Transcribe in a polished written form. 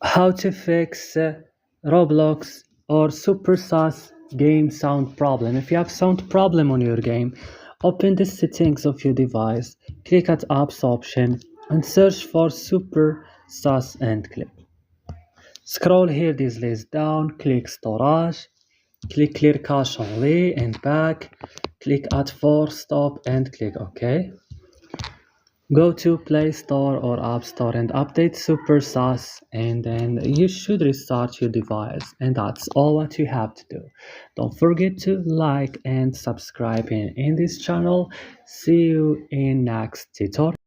How to fix Roblox or Super SaaS game sound problem. If you have sound problem on your game, open the settings of your device, click at apps option and search for Super SaaS and clip. Scroll here this list down, click storage, click clear cache only and back, click add force stop and click OK. Go to Play Store or App Store and update Super SaaS, and then you should restart your device. And that's all what you have to do. Don't forget to like and subscribe in this channel. See you in next tutorial.